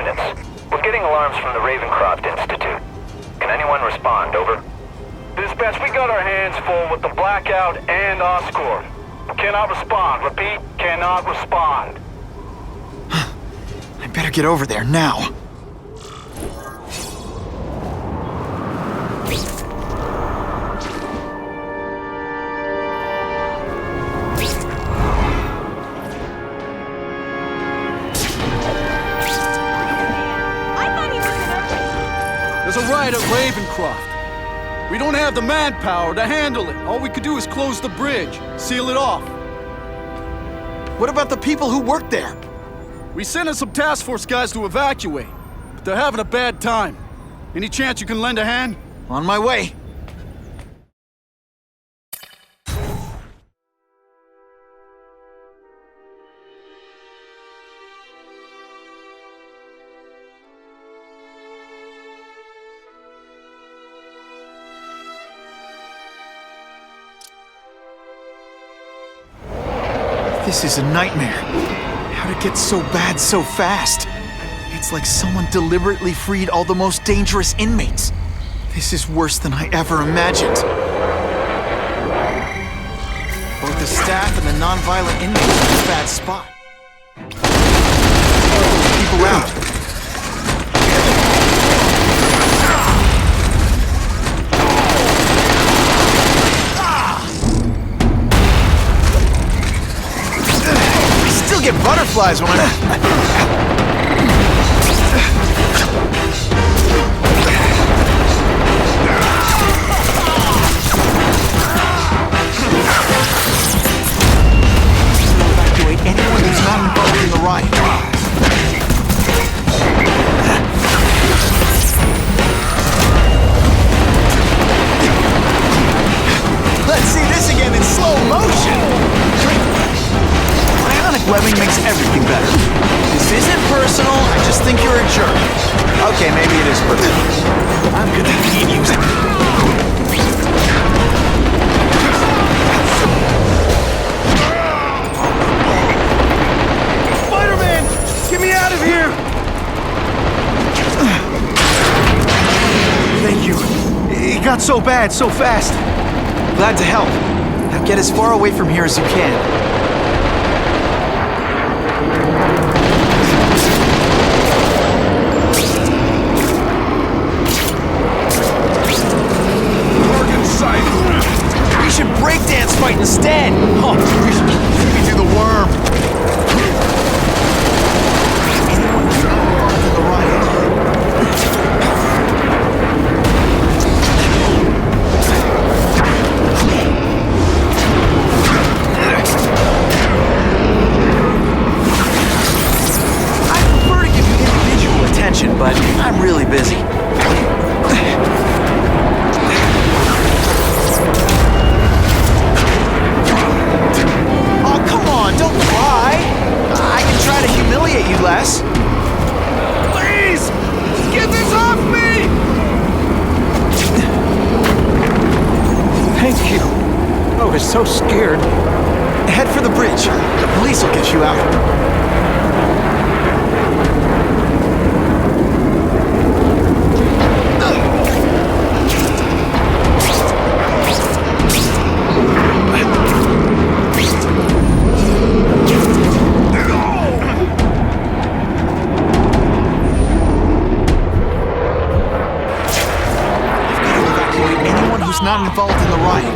units. We're getting alarms from the Ravencroft Institute. Can anyone respond? Over. Dispatch, we got our hands full with the blackout and Oscorp. Cannot respond. Repeat, cannot respond. I better get over there now. There's a riot at Ravencroft. We don't have the manpower to handle it. All we could do is close the bridge, seal it off. What about the people who work there? We sent in some task force guys to evacuate, but they're having a bad time. Any chance you can lend a hand? On my way. This is a nightmare. How'd it get so bad so fast? It's like someone deliberately freed all the most dangerous inmates. This is worse than I ever imagined. Both the staff and the non-violent inmates are in a bad spot. People out. Get butterflies when evacuate anyone who's not involved in the riot. Let's see this again in slow motion. Webbing makes everything better. This isn't personal, I just think you're a jerk. Okay, maybe it is personal. I'm gonna keep using it. Spider-Man! Get me out of here! Thank you. It got so bad, so fast. Glad to help. Now get as far away from here as you can. We should breakdance fight instead! Oh, we should me do the worm! Anyone who's not involved in the riot. I prefer to give you individual attention, but I'm really busy. Don't cry! I can try to humiliate you less. Please! Get this off me! Thank you. I was so scared. Head for the bridge. The police will get you out. Not involved in the riot.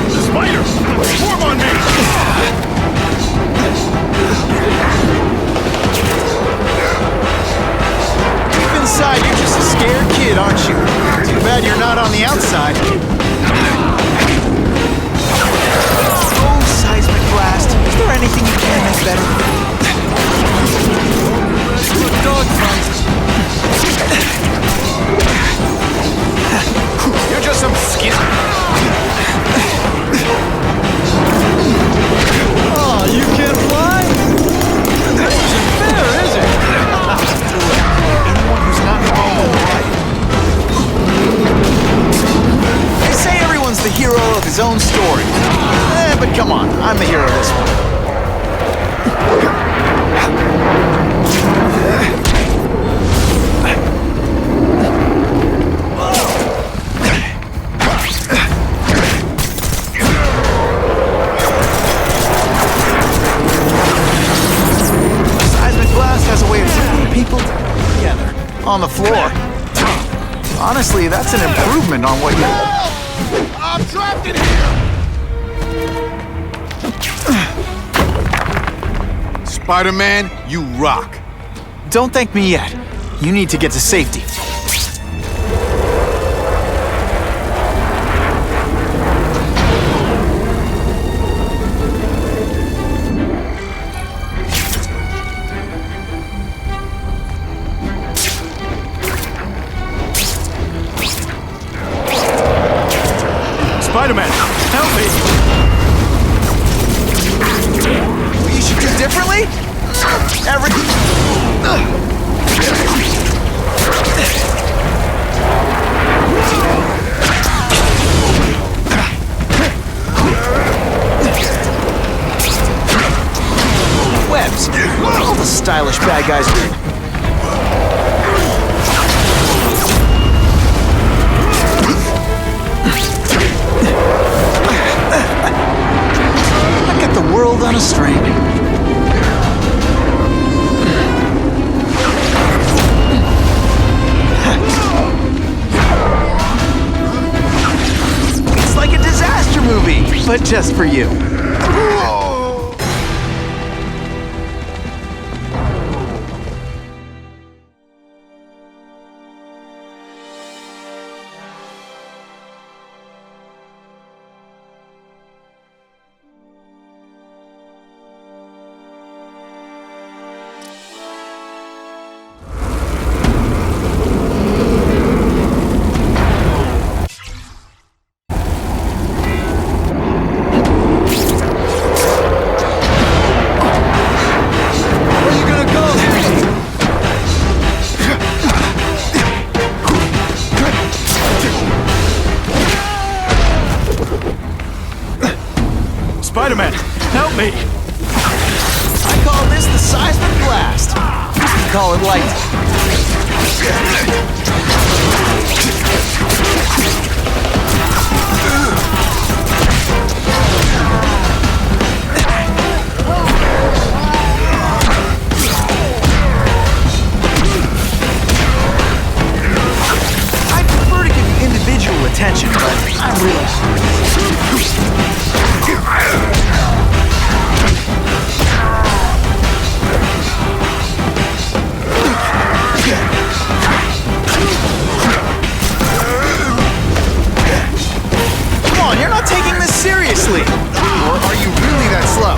The spiders! Form on me! Inside, you're just a scared kid, aren't you? Too bad you're not on the outside. Oh, seismic blast. Is there anything you can make better? Dog fight. You're just some skin. together. On the floor. Honestly, that's an improvement on what you... I'm trapped in here! Spider-Man, you rock. Don't thank me yet. You need to get to safety. Spider-Man, help me! What you should do differently? Webs. All the stylish bad guys. I got the world on a string. It's like a disaster movie, but just for you. Spider-Man, help me! I call this the seismic blast. You call it light. I prefer to give you individual attention, but I'm really... Come on, you're not taking this seriously! Or are you really that slow?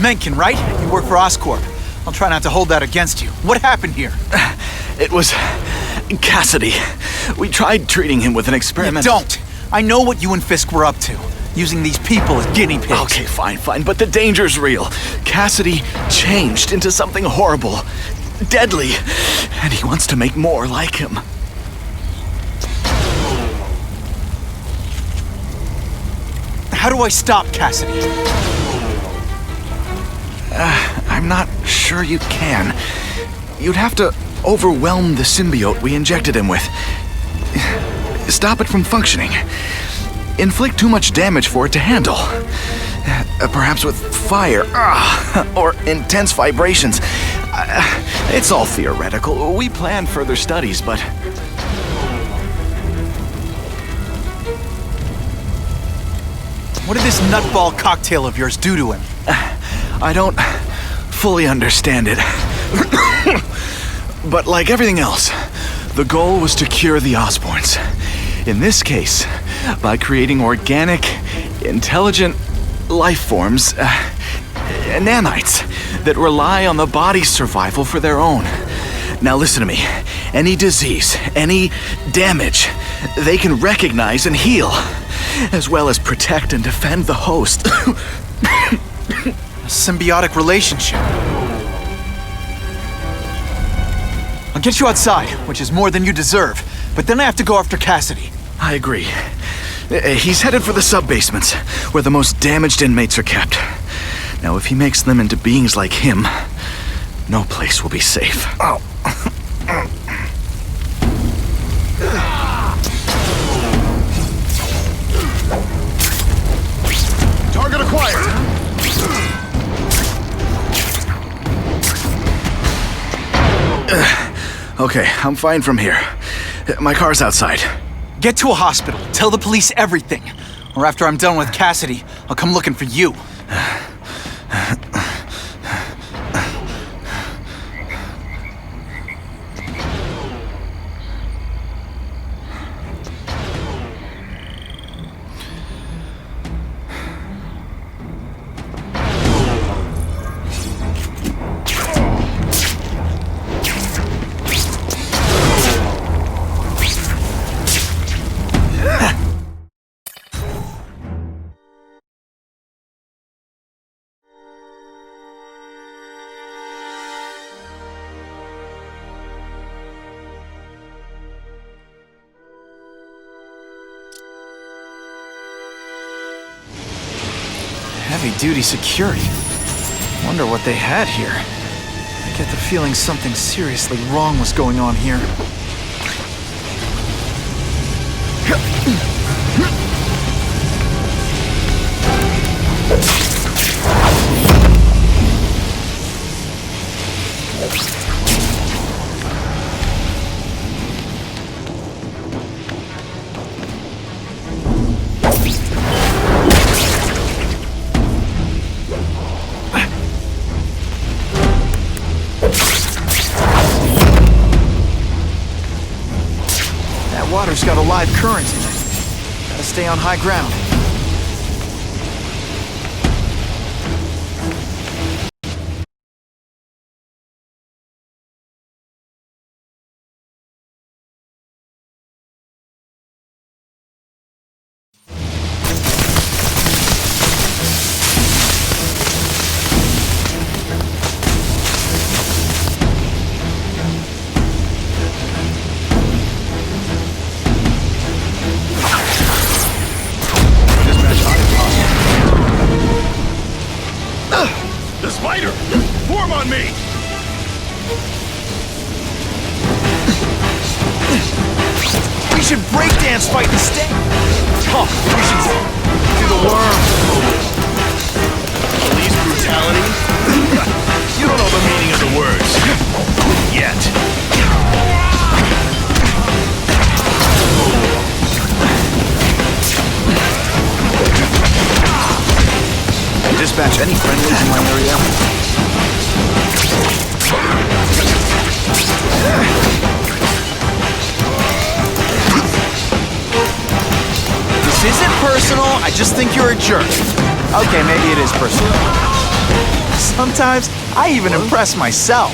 Mencken, right? You work for Oscorp. I'll try not to hold that against you. What happened here? It was Cassidy. We tried treating him with an experiment. Don't! I know what you and Fisk were up to. Using these people as guinea pigs. Okay, fine, but the danger's real. Cassidy changed into something horrible, deadly, and he wants to make more like him. How do I stop Cassidy? I'm not sure you can. You'd have to overwhelm the symbiote we injected him with. Stop it from functioning. Inflict too much damage for it to handle. Perhaps with fire, or intense vibrations. It's all theoretical. We plan further studies, but... What did this nutball cocktail of yours do to him? I don't fully understand it. But like everything else, the goal was to cure the Osborns. In this case, by creating organic, intelligent life forms, nanites, that rely on the body's survival for their own. Now listen to me. Any disease, any damage, they can recognize and heal, as well as protect and defend the host. A symbiotic relationship. I'll get you outside, which is more than you deserve, but then I have to go after Cassidy. I agree. He's headed for the sub-basements, where the most damaged inmates are kept. Now, if he makes them into beings like him, no place will be safe. Oh. Okay, I'm fine from here. My car's outside. Get to a hospital. Tell the police everything. Or after I'm done with Cassidy, I'll come looking for you. Heavy-duty security. Wonder what they had here. I get the feeling something seriously wrong was going on here. Water's got a live current in it. Gotta stay on high ground. Form on me! We should breakdance fight instead! Oh, we should do the worm! Police brutality? You don't know the meaning of the words. Yet. Dispatch, any friendlies in my area? This isn't personal, I just think you're a jerk. Okay, maybe it is personal. Sometimes, I even impress myself.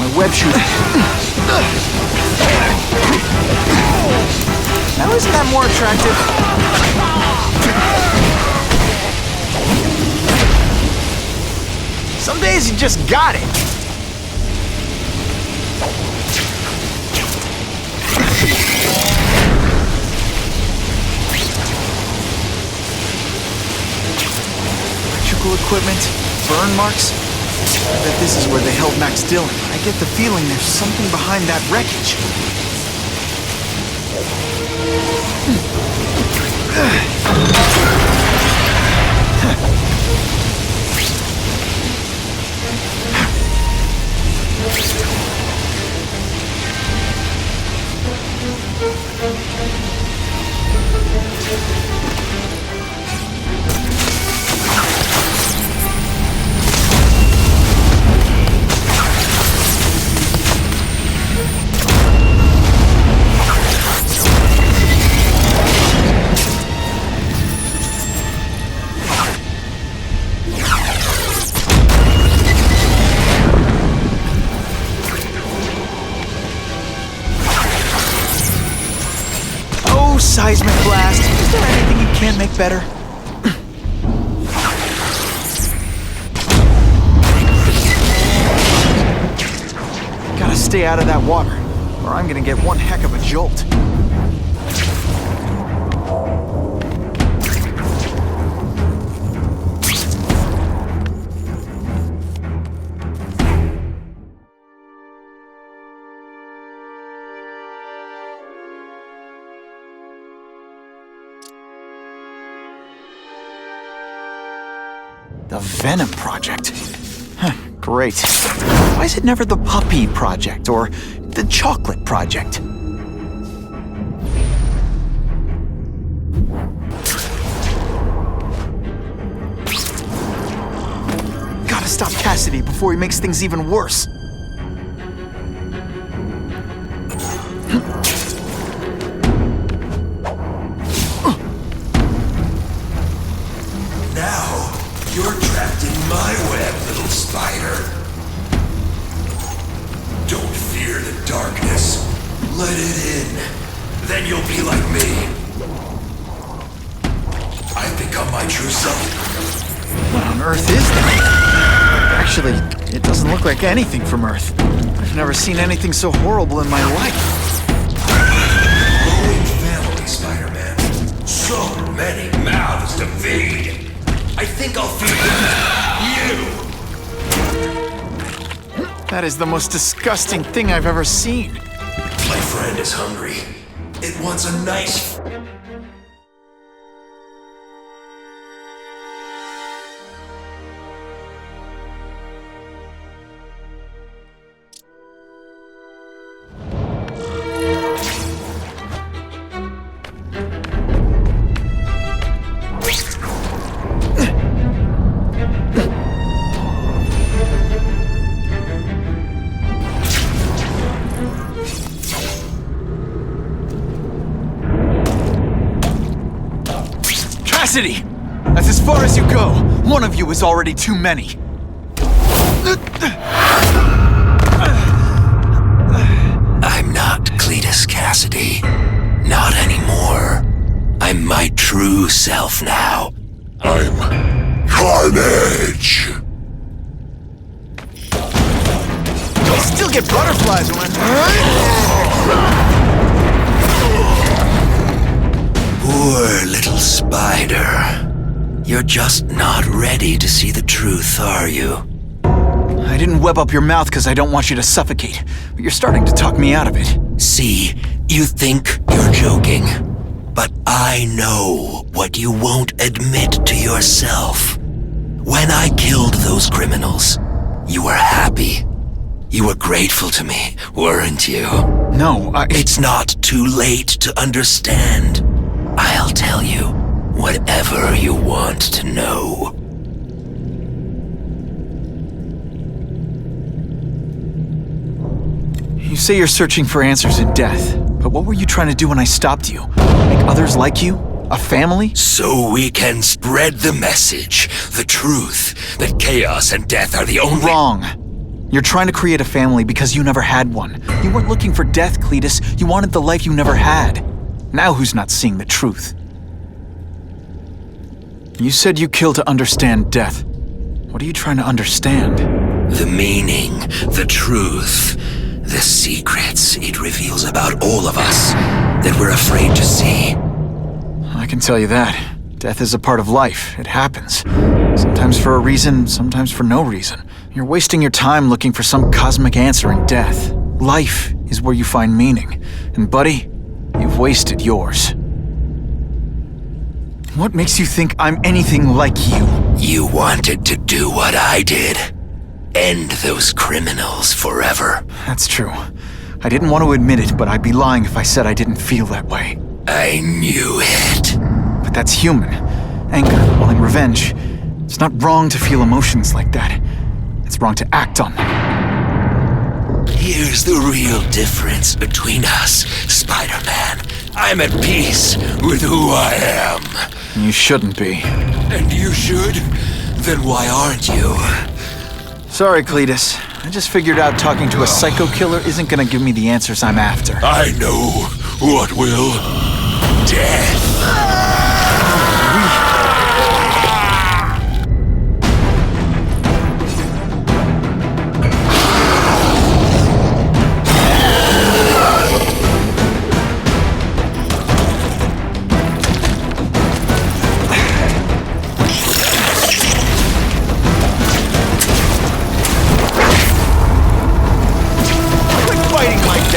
My web shooter. Now isn't that more attractive? Some days you just got it. Electrical equipment, burn marks. I bet this is where they held Max Dillon. I get the feeling there's something behind that wreckage. Seismic blast. Is there anything you can't make better? Gotta stay out of that water, or I'm gonna get one heck of a jolt. The Venom Project. Huh. Great. Why is it never the puppy project or the chocolate project? Gotta stop Cassidy before he makes things even worse. Now, you're trapped in my web, little spider. Don't fear the darkness. Let it in. Then you'll be like me. I've become my true self. What on Earth is that? Actually, it doesn't look like anything from Earth. I've never seen anything so horrible in my life. Growing family, Spider-Man. So many mouths to feed. I think I'll feed them you. That is the most disgusting thing I've ever seen. My friend is hungry. It wants a nice... Cassidy! That's as far as you go. One of you is already too many. I'm not Cletus Cassidy. Not anymore. I'm my true self now. I'm Carnage. I still get butterflies when Poor little spider. You're just not ready to see the truth, are you? I didn't web up your mouth because I don't want you to suffocate, but you're starting to talk me out of it. See, you think you're joking, but I know what you won't admit to yourself. When I killed those criminals, you were happy. You were grateful to me, weren't you? No, It's not too late to understand. I'll tell you whatever you want to know. You say you're searching for answers in death, but what were you trying to do when I stopped you? Make others like you? A family? So we can spread the message, the truth, that chaos and death are the only— Wrong. You're trying to create a family because you never had one. You weren't looking for death, Cletus. You wanted the life you never had. Now who's not seeing the truth? You said you kill to understand death. What are you trying to understand? The meaning, the truth, the secrets it reveals about all of us that we're afraid to see. I can tell you that. Death is a part of life. It happens. Sometimes for a reason, sometimes for no reason. You're wasting your time looking for some cosmic answer in death. Life is where you find meaning. And buddy, you've wasted yours. What makes you think I'm anything like you? You wanted to do what I did. End those criminals forever. That's true. I didn't want to admit it, but I'd be lying if I said I didn't feel that way. I knew it. But that's human. Anger, wanting revenge. It's not wrong to feel emotions like that. It's wrong to act on them. Here's the real difference between us, Spider-Man. I'm at peace with who I am. You shouldn't be. And you should? Then why aren't you? Sorry, Cletus. I just figured out talking to a psycho killer isn't gonna give me the answers I'm after. I know what will. Death.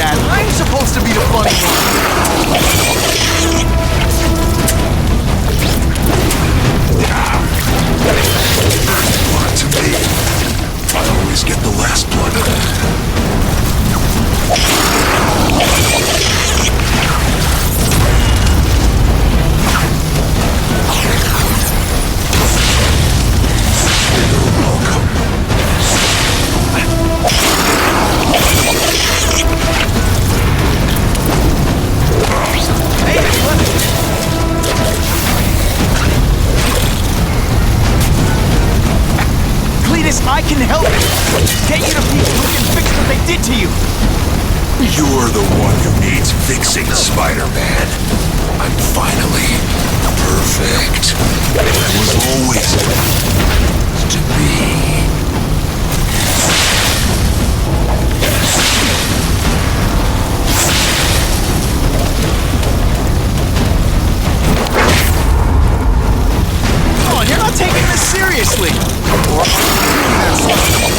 I'm supposed to be the funny one. Get you to people who can fix what they did to you! You're the one who needs fixing, Spider-Man. I'm finally perfect. I was always to be. Come on, you're not taking this seriously! Or are you doing that stuff?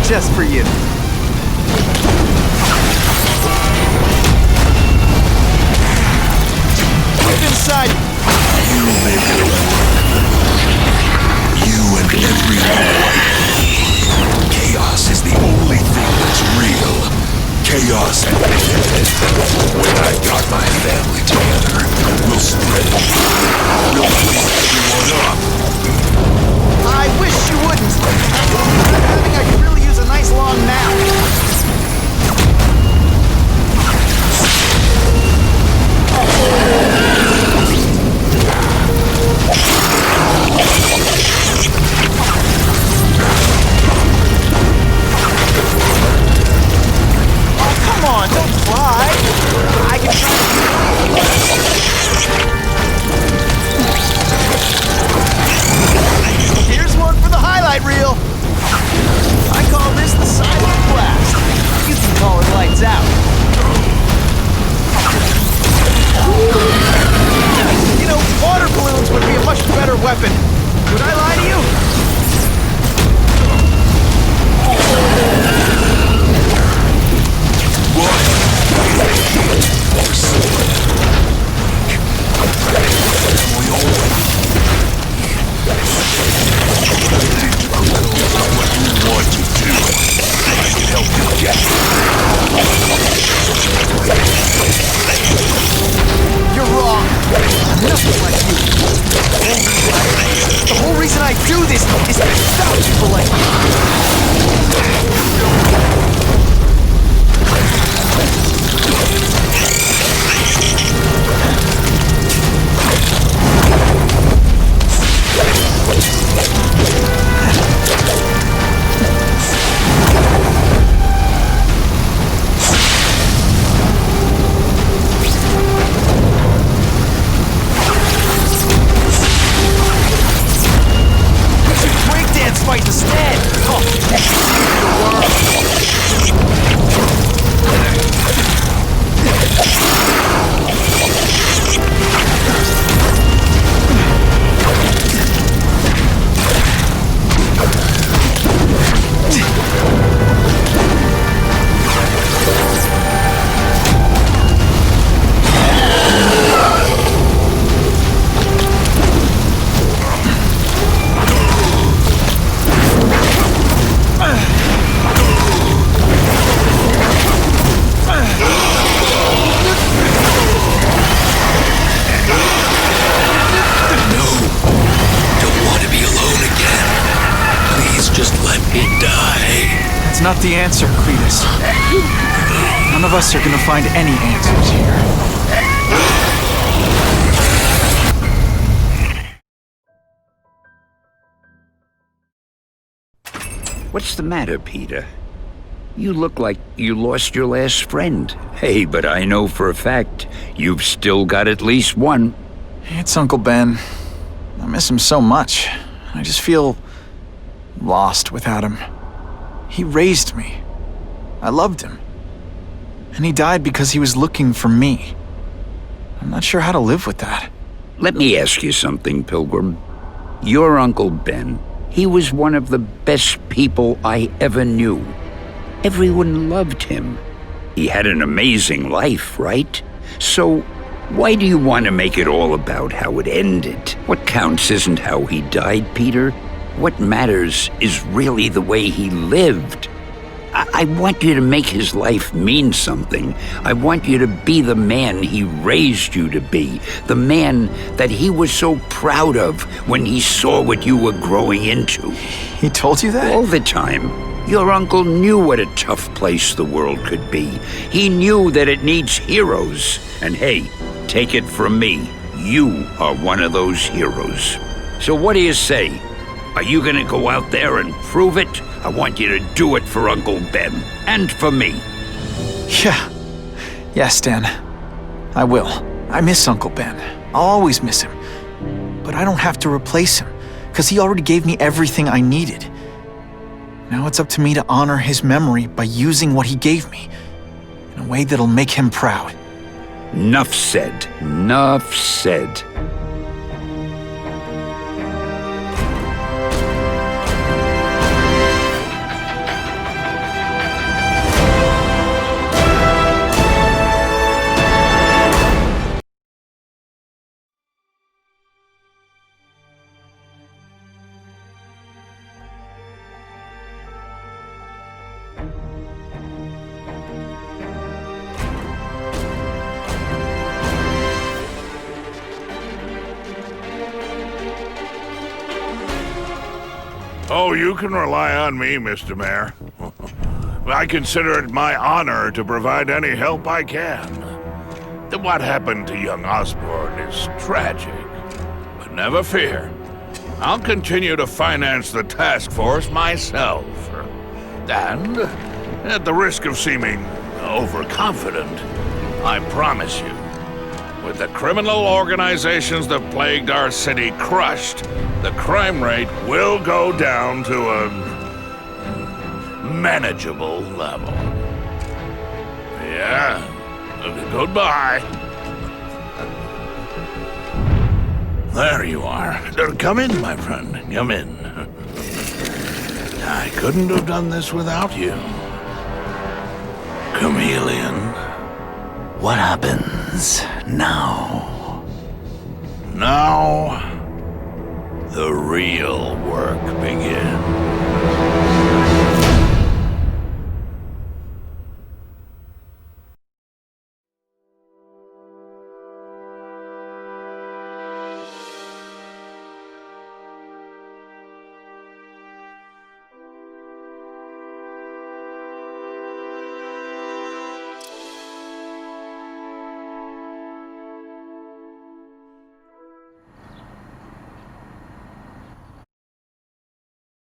Just for you. Get inside. You make it work. You and everyone. Chaos is the only thing that's real. Chaos. When I got my family together, we'll spread it. We'll wake everyone up. I wish you wouldn't. I think I could really use a nice long nap. Oh, come on, don't fly. I can try to... Here's one for the highlight reel. I call this the silent blast. You can call it lights out. You know, water balloons would be a much better weapon. Would I lie to you? You're wrong. I'm nothing like you. The whole reason I do this is to stop people like fight instead! Oh, That's not the answer, Cletus. None of us are gonna find any answers here. What's the matter, Peter? You look like you lost your last friend. Hey, but I know for a fact you've still got at least one. It's Uncle Ben. I miss him so much. I just feel lost without him. He raised me. I loved him. And he died because he was looking for me. I'm not sure how to live with that. Let me ask you something, Pilgrim. Your Uncle Ben, he was one of the best people I ever knew. Everyone loved him. He had an amazing life, right? So, why do you want to make it all about how it ended? What counts isn't how he died, Peter. What matters is really the way he lived. I want you to make his life mean something. I want you to be the man he raised you to be. The man that he was so proud of when he saw what you were growing into. He told you that? All the time. Your uncle knew what a tough place the world could be. He knew that it needs heroes. And hey, take it from me, you are one of those heroes. So what do you say? Are you gonna go out there and prove it? I want you to do it for Uncle Ben, and for me. Yeah. Yes, Dan. I will. I miss Uncle Ben. I'll always miss him. But I don't have to replace him, because he already gave me everything I needed. Now it's up to me to honor his memory by using what he gave me, in a way that'll make him proud. Nuff said. Nuff said. Oh, you can rely on me, Mr. Mayor. I consider it my honor to provide any help I can. What happened to young Osborne is tragic, but never fear. I'll continue to finance the task force myself. And, at the risk of seeming overconfident, I promise you, with the criminal organizations that plagued our city crushed, the crime rate will go down to a manageable level. Yeah, goodbye. There you are. Come in, my friend. Come in. I couldn't have done this without you. Chameleon. What happens now? Now, the real work begins.